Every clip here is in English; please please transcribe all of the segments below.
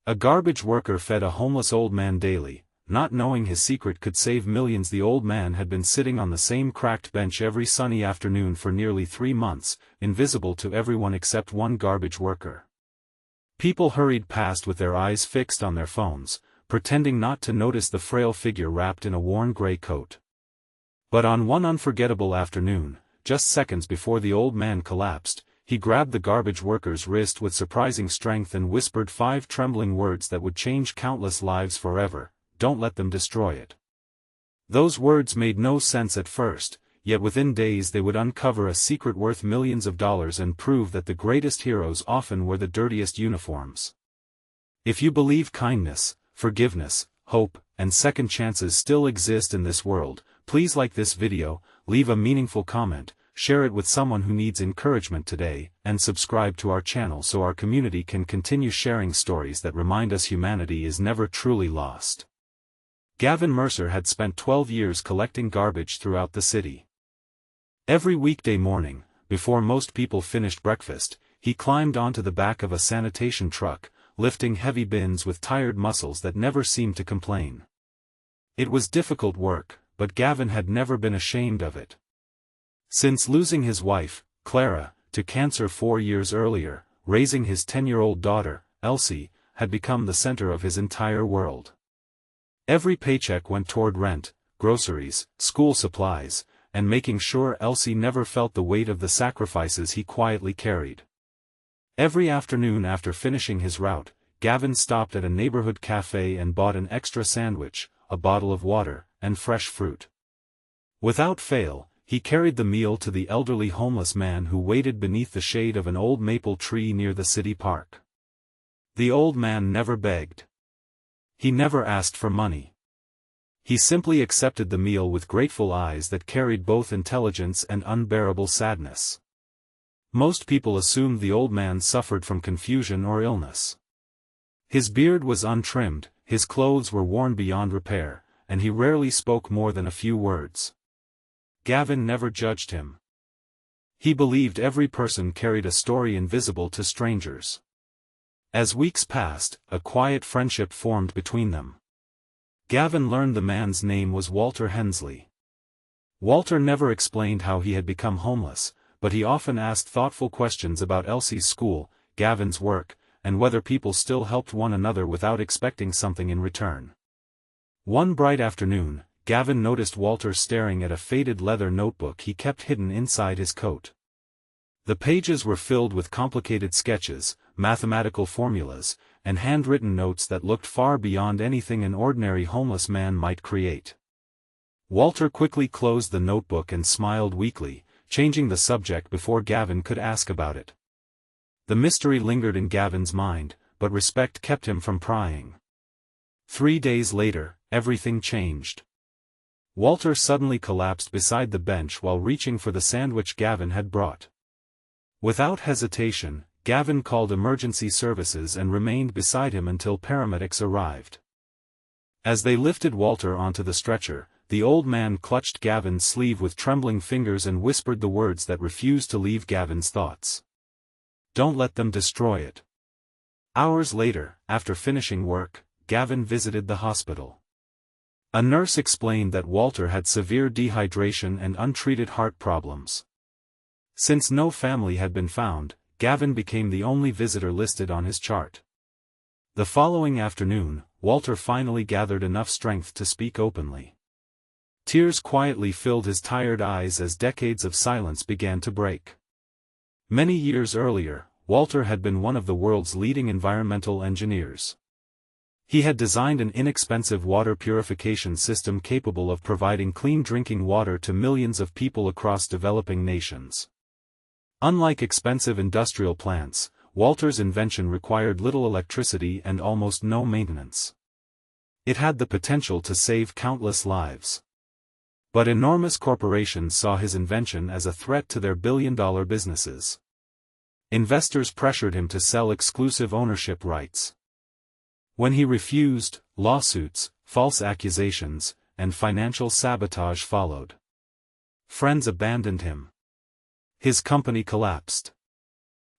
A garbage worker fed a homeless old man daily, not knowing his secret could save millions. The old man had been sitting on the same cracked bench every sunny afternoon for nearly 3 months, invisible to everyone except one garbage worker. People hurried past with their eyes fixed on their phones, pretending not to notice the frail figure wrapped in a worn gray coat. But on one unforgettable afternoon, just seconds before the old man collapsed, he grabbed the garbage worker's wrist with surprising strength and whispered 5 trembling words that would change countless lives forever: "Don't let them destroy it." Those words made no sense at first, yet within days they would uncover a secret worth millions of dollars and prove that the greatest heroes often wear the dirtiest uniforms. If you believe kindness, forgiveness, hope, and second chances still exist in this world, please like this video, leave a meaningful comment, share it with someone who needs encouragement today, and subscribe to our channel so our community can continue sharing stories that remind us humanity is never truly lost. Gavin Mercer had spent 12 years collecting garbage throughout the city. Every weekday morning, before most people finished breakfast, he climbed onto the back of a sanitation truck, lifting heavy bins with tired muscles that never seemed to complain. It was difficult work, but Gavin had never been ashamed of it. Since losing his wife, Clara, to cancer 4 years earlier, raising his 10-year-old daughter, Elsie, had become the center of his entire world. Every paycheck went toward rent, groceries, school supplies, and making sure Elsie never felt the weight of the sacrifices he quietly carried. Every afternoon after finishing his route, Gavin stopped at a neighborhood cafe and bought an extra sandwich, a bottle of water, and fresh fruit. Without fail, he carried the meal to the elderly homeless man who waited beneath the shade of an old maple tree near the city park. The old man never begged. He never asked for money. He simply accepted the meal with grateful eyes that carried both intelligence and unbearable sadness. Most people assumed the old man suffered from confusion or illness. His beard was untrimmed, his clothes were worn beyond repair, and he rarely spoke more than a few words. Gavin never judged him. He believed every person carried a story invisible to strangers. As weeks passed, a quiet friendship formed between them. Gavin learned the man's name was Walter Hensley. Walter never explained how he had become homeless, but he often asked thoughtful questions about Elsie's school, Gavin's work, and whether people still helped one another without expecting something in return. One bright afternoon, Gavin noticed Walter staring at a faded leather notebook he kept hidden inside his coat. The pages were filled with complicated sketches, mathematical formulas, and handwritten notes that looked far beyond anything an ordinary homeless man might create. Walter quickly closed the notebook and smiled weakly, changing the subject before Gavin could ask about it. The mystery lingered in Gavin's mind, but respect kept him from prying. 3 days later, everything changed. Walter suddenly collapsed beside the bench while reaching for the sandwich Gavin had brought. Without hesitation, Gavin called emergency services and remained beside him until paramedics arrived. As they lifted Walter onto the stretcher, the old man clutched Gavin's sleeve with trembling fingers and whispered the words that refused to leave Gavin's thoughts. "Don't let them destroy it." Hours later, after finishing work, Gavin visited the hospital. A nurse explained that Walter had severe dehydration and untreated heart problems. Since no family had been found, Gavin became the only visitor listed on his chart. The following afternoon, Walter finally gathered enough strength to speak openly. Tears quietly filled his tired eyes as decades of silence began to break. Many years earlier, Walter had been one of the world's leading environmental engineers. He had designed an inexpensive water purification system capable of providing clean drinking water to millions of people across developing nations. Unlike expensive industrial plants, Walter's invention required little electricity and almost no maintenance. It had the potential to save countless lives. But enormous corporations saw his invention as a threat to their billion-dollar businesses. Investors pressured him to sell exclusive ownership rights. When he refused, lawsuits, false accusations, and financial sabotage followed. Friends abandoned him. His company collapsed.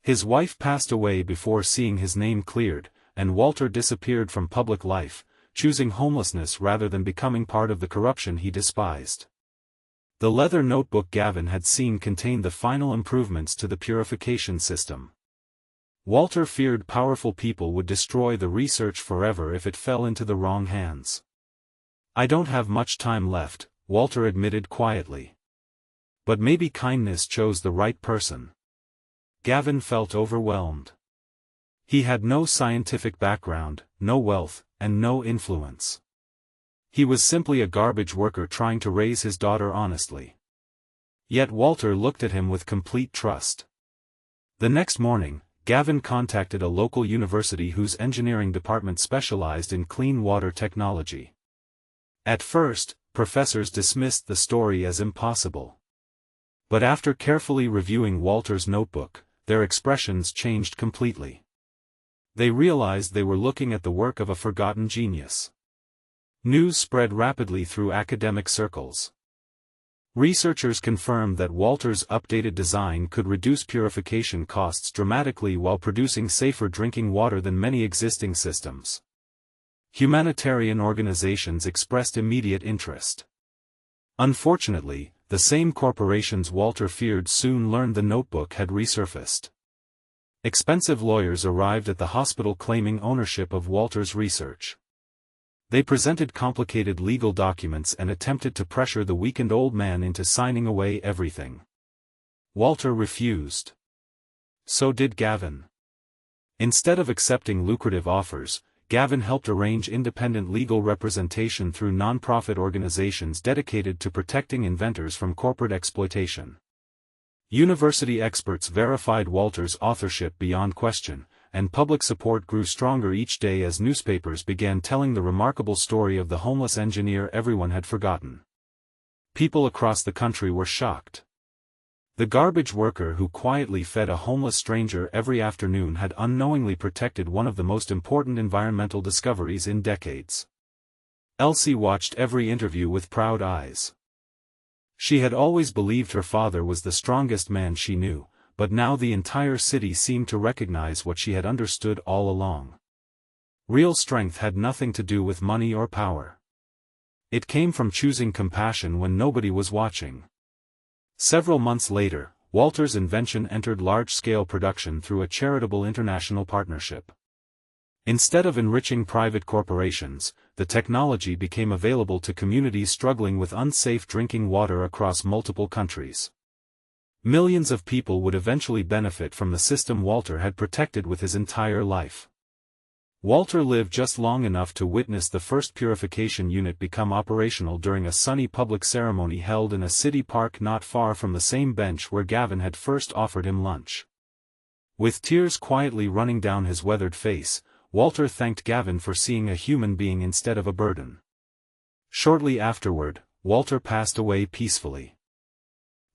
His wife passed away before seeing his name cleared, and Walter disappeared from public life, choosing homelessness rather than becoming part of the corruption he despised. The leather notebook Gavin had seen contained the final improvements to the purification system. Walter feared powerful people would destroy the research forever if it fell into the wrong hands. "I don't have much time left," Walter admitted quietly. But maybe kindness chose the right person. Gavin felt overwhelmed. He had no scientific background, no wealth, and no influence. He was simply a garbage worker trying to raise his daughter honestly. Yet Walter looked at him with complete trust. The next morning, Gavin contacted a local university whose engineering department specialized in clean water technology. At first, professors dismissed the story as impossible. But after carefully reviewing Walter's notebook, their expressions changed completely. They realized they were looking at the work of a forgotten genius. News spread rapidly through academic circles. Researchers confirmed that Walter's updated design could reduce purification costs dramatically while producing safer drinking water than many existing systems. Humanitarian organizations expressed immediate interest. Unfortunately, the same corporations Walter feared soon learned the notebook had resurfaced. Expensive lawyers arrived at the hospital claiming ownership of Walter's research. They presented complicated legal documents and attempted to pressure the weakened old man into signing away everything. Walter refused. So did Gavin. Instead of accepting lucrative offers, Gavin helped arrange independent legal representation through non-profit organizations dedicated to protecting inventors from corporate exploitation. University experts verified Walter's authorship beyond question, and public support grew stronger each day as newspapers began telling the remarkable story of the homeless engineer everyone had forgotten. People across the country were shocked. The garbage worker who quietly fed a homeless stranger every afternoon had unknowingly protected one of the most important environmental discoveries in decades. Elsie watched every interview with proud eyes. She had always believed her father was the strongest man she knew, but now the entire city seemed to recognize what she had understood all along. Real strength had nothing to do with money or power. It came from choosing compassion when nobody was watching. Several months later, Walter's invention entered large-scale production through a charitable international partnership. Instead of enriching private corporations, the technology became available to communities struggling with unsafe drinking water across multiple countries. Millions of people would eventually benefit from the system Walter had protected with his entire life. Walter lived just long enough to witness the first purification unit become operational during a sunny public ceremony held in a city park not far from the same bench where Gavin had first offered him lunch. With tears quietly running down his weathered face, Walter thanked Gavin for seeing a human being instead of a burden. Shortly afterward, Walter passed away peacefully.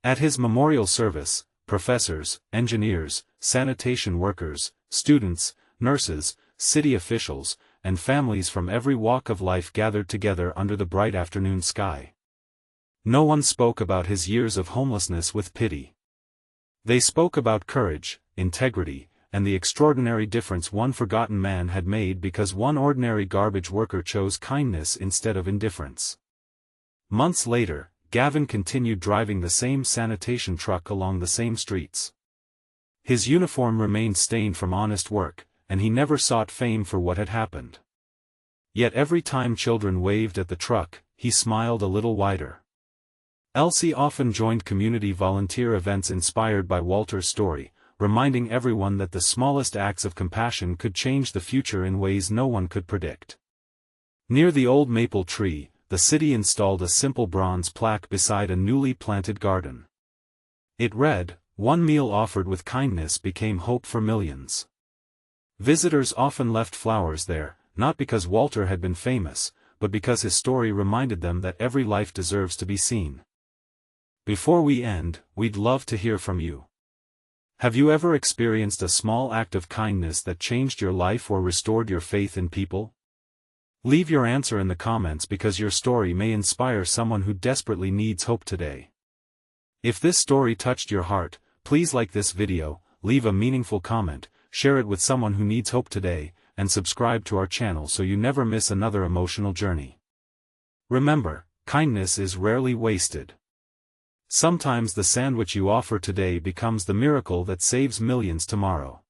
At his memorial service, professors, engineers, sanitation workers, students, nurses, city officials, and families from every walk of life gathered together under the bright afternoon sky. No one spoke about his years of homelessness with pity. They spoke about courage, integrity, and the extraordinary difference one forgotten man had made because one ordinary garbage worker chose kindness instead of indifference. Months later, Gavin continued driving the same sanitation truck along the same streets. His uniform remained stained from honest work, and he never sought fame for what had happened. Yet every time children waved at the truck, he smiled a little wider. Elsie often joined community volunteer events inspired by Walter's story, reminding everyone that the smallest acts of compassion could change the future in ways no one could predict. Near the old maple tree, the city installed a simple bronze plaque beside a newly planted garden. It read, "One meal offered with kindness became hope for millions." Visitors often left flowers there, not because Walter had been famous, but because his story reminded them that every life deserves to be seen. Before we end, we'd love to hear from you. Have you ever experienced a small act of kindness that changed your life or restored your faith in people? Leave your answer in the comments because your story may inspire someone who desperately needs hope today. If this story touched your heart, please like this video, leave a meaningful comment, share it with someone who needs hope today, and subscribe to our channel so you never miss another emotional journey. Remember, kindness is rarely wasted. Sometimes the sandwich you offer today becomes the miracle that saves millions tomorrow.